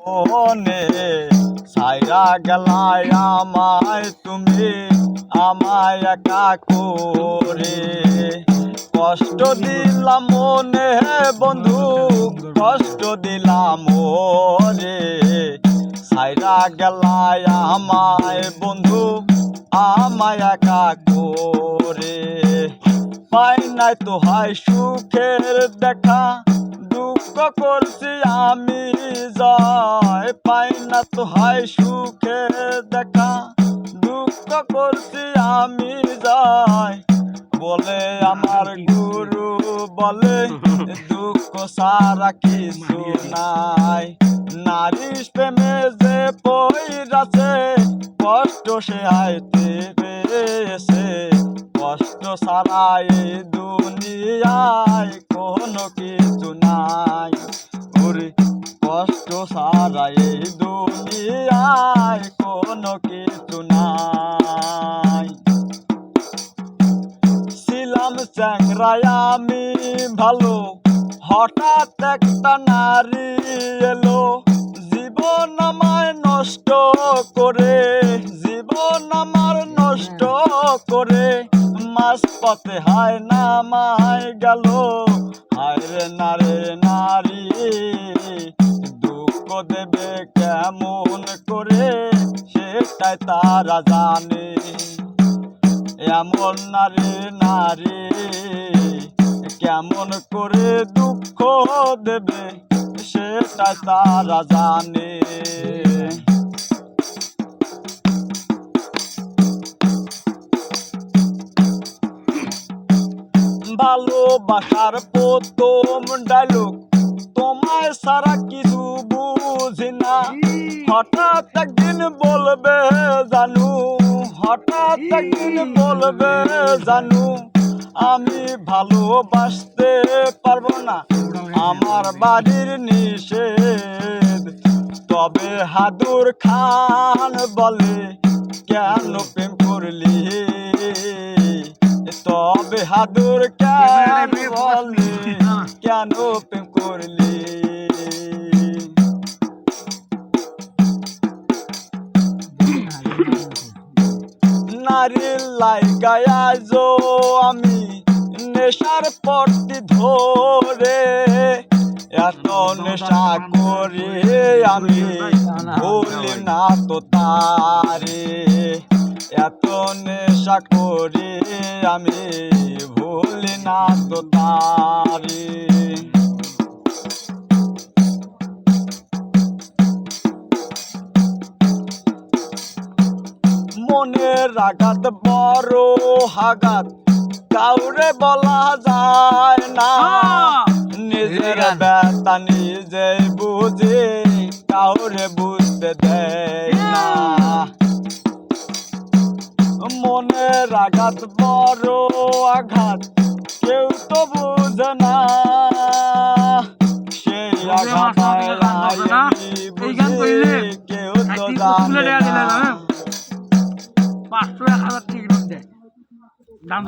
মনে সাইরা গেলায় আমায় তুমি আমায় একা করে কষ্ট দিলাম মনে বন্ধু কষ্ট দিলাম ওরে সাইরা গেলায় আমায় বন্ধু আমায় একা করে পাই নাই তো হয় সুখের দেখা দুঃখ করছি আমি জয় পাই না তো হয় সুখের দেখা দুঃখ করছি আমি জয় বলে আমার গুরু বলে দুঃখ সারা কিছু নাই নারীর প্রেমে যে পইরাছে কষ্ট সে আইতে পেয়েছে কষ্ট সারা এই দুনিয়ায় কোনো কিছু নাই ওরে কষ্ট সারা এই দুনিয়ায় কোনো কিছু নাই ছিলাম চ্যাংরায় আমি ভালো হঠাৎ একটা নারী এলো জীবন আমায় নষ্ট করে জীবন আমার নষ্ট করে মাঝ পথে হায় নামায় গেল হায় রে নারী দুঃখ দেবে কেমন করে সেটাই তারা জানে এমন নারী কেমন করে দুঃখ দেবে সেটাই তারা জানে ভালোবাসার প্রথম ডায়লগ তোমায় সারা কিছু বুঝি না হঠাৎ একদিন বলবে জানু হঠাৎ একদিন বলবে জানু আমি ভালোবাসতে পারবো না আমার বাড়ির নিষেধ তবে হাদুর খান বলে কেন প্রেম করলি তবে হাদুর কেন বলে কেন প্রেম করলি নারীর লাইগায় আজো আমি নেশার পট্টি ধরে এত নেশা করি আমি ভুলি না তো তারে এত নেশা করি আমি ভুলি না তো তারে মনের আঘাত বড় আঘাত কাউরে বলা যায় না নিজের ব্যথা নিজে বুঝে কাউরে বুঝতে দেয় না মনের আঘাত বড় আঘাত কেউ তো বুঝে না সেই আঘাত কেউ তো জানে না 500 1000 টাকা দেয় দাম